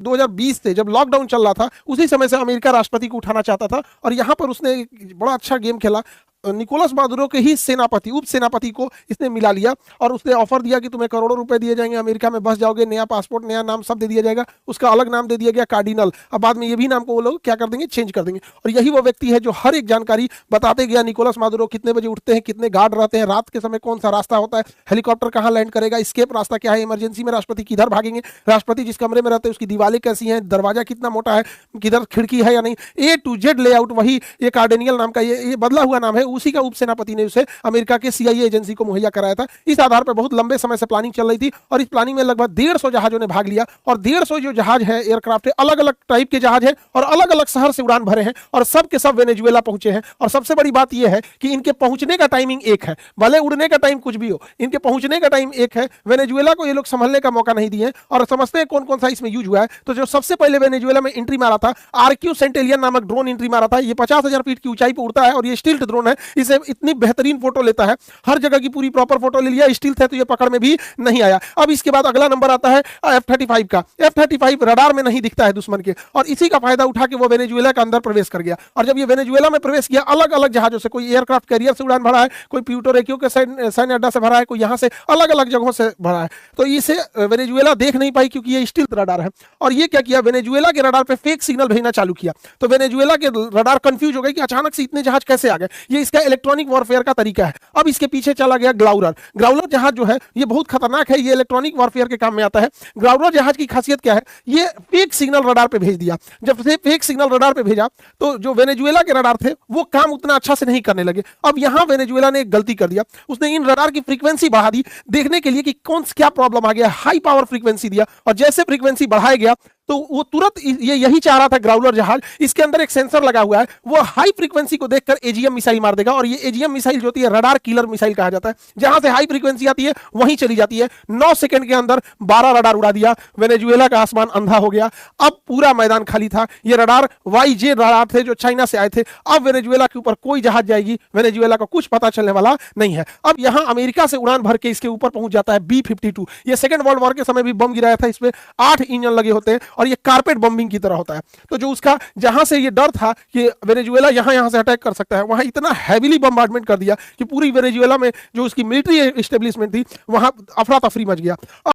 2020 से जब लॉकडाउन चल रहा था उसी समय से अमेरिका राष्ट्रपति को उठाना चाहता था, और यहाँ पर उसने एक बड़ा अच्छा गेम खेला। निकोलस मादुरो के ही सेनापति, उप सेनापति को इसने मिला लिया और उसने ऑफर दिया कि तुम्हें करोड़ों रुपए दिए जाएंगे, अमेरिका में बस जाओगे, नया पासपोर्ट, नया नाम सब दे दिया जाएगा। उसका अलग नाम दे दिया गया कार्डिनल। अब बाद में ये भी नाम को वो लोग क्या कर देंगे, चेंज कर देंगे। और यही वो व्यक्ति है जो हर एक जानकारी बताते गया। निकोलस मादुरो कितने बजे उठते हैं, कितने गार्ड रहते हैं, रात के समय कौन सा रास्ता होता है, हेलीकॉप्टर कहाँ लैंड करेगा, स्केप रास्ता क्या है, इमरजेंसी में राष्ट्रपति किधर भागेंगे, राष्ट्रपति जिस कमरे में रहते हैं उसकी दीवारें कैसी हैं, दरवाजा कितना मोटा है, किधर खिड़की है या नहीं, ए टू जेड लेआउट वही ये कार्डिनियल नाम का ये बदला हुआ नाम है, उसी का उप सेनापति ने उसे अमेरिका के सीआईए एजेंसी को मुहैया कराया था। इस आधार पर बहुत लंबे समय से प्लानिंग चल रही थी और इस प्लानिंग में लगभग 150 जहाजों ने भाग लिया। और 150 जो जहाज है, एयरक्राफ्ट है, अलग अलग टाइप के जहाज है और अलग अलग शहर से उड़ान भरे हैं और सब के सब वेनेजुएला पहुंचे हैं। और सबसे बड़ी बात यह है कि इनके पहुंचने का टाइमिंग एक है, भले उड़ने का टाइम कुछ भी हो, इनके पहुंचने का टाइम एक है। वेनेजुएला को ये लोग संभलने का मौका नहीं दिए और समझते हैं कौन कौन सा इसमें यूज हुआ है। तो जो सबसे पहले वेनेजुएला में एंट्री मारा था, आरक्यू सेंटेलियन नामक ड्रोन एंट्री मारा था। ये 50,000 फीट की ऊंचाई पर उड़ता है और ये स्टिल्ट ड्रोन है। इसे इतनी बेहतरीन फोटो लेता है, हर जगह की पूरी प्रॉपर फोटो ले लिया। स्टिल्थ है तो ये पकड़ में भी नहीं आया। अब इसके बाद अगला नंबर आता है F-35 का। F-35 रडार में नहीं दिखता है दुश्मन के, और इसी का फायदा उठा के वो वेनेजुएला के अंदर प्रवेश कर गया। और जब ये वेनेजुएला में प्रवेश किया, अलग अलग जहाजों से, कोई एयरक्राफ्ट कैरियर से उड़ान भरा है, कोई प्यूर्टो रिको के सैन्य अड्डा से भरा है, कोई यहाँ से अलग अलग जगहों से भरा है। तो इसे वेनेजुएला देख नहीं पाई क्योंकि ये स्टिल्थ रडार है। और ये क्या किया, वेनेजुएला के रडार पे फेक सिग्नल भेजना चालू किया। तो वेनेजुएला के रडार कंफ्यूज हो गए कि अचानक से इतने जहाज कैसे आ गए। ये इसका इलेक्ट्रॉनिक वॉरफेयर का तरीका है। अब इसके पीछे चला गया ग्लाउरर। ग्लाउरर जहाज जो है ये बहुत खतरनाक है, ये इलेक्ट्रॉनिक वॉरफेयर के काम में आता है। ग्लाउरर जहाज की खासियत क्या है, ये फेक सिग्नल रडार पे भेज दिया। जब से फेक सिग्नल रडार पे भेजा तो जो वेनेजुएला के रडार थे वो काम उतना अच्छा से नहीं करने लगे। अब यहां वेनेजुएला ने एक गलती कर दिया, उसने इन रडार की फ्रीक्वेंसी बढ़ा दी देखने के लिए कि कौन क्या प्रॉब्लम आ गया। हाई पावर फ्रीक्वेंसी दिया और जैसे फ्रीक्वेंसी बढ़ाया गया तो वो तुरंत ये यही चाह रहा था ग्राउलर जहाज, इसके अंदर एक सेंसर लगा हुआ है, वो हाई फ्रीक्वेंसी को देखकर एजीएम मिसाइल मार देगा। और ये एजीएम मिसाइल जो होती है रडार किलर मिसाइल कहा जाता है। जहां से हाई फ्रीक्वेंसी आती है वहीं चली जाती है। 9 सेकंड के अंदर 12 रडार उड़ा दिया। वेनेजुएला का आसमान अंधा हो गया। अब पूरा मैदान खाली था। ये रडार YJ रडार थे जो चाइना से आए थे। अब वेनेजुएला के ऊपर कोई जहाज जाएगी, वेनेजुएला को कुछ पता चलने वाला नहीं है। अब यहां अमेरिका से उड़ान भर के इसके ऊपर पहुंच जाता है B-52। ये सेकंड वर्ल्ड वॉर के समय भी बम गिराया था। इसमें 8 इंजन लगे होते हैं और ये कारपेट बम्बिंग की तरह होता है। तो जो उसका जहां से ये डर था कि वेनेजुएला यहां से अटैक कर सकता है, वहां इतना हैवीली बम्बार्डमेंट कर दिया कि पूरी वेनेजुएला में जो उसकी मिलिट्री एस्टेब्लिशमेंट थी वहां अफरा तफरी मच गया।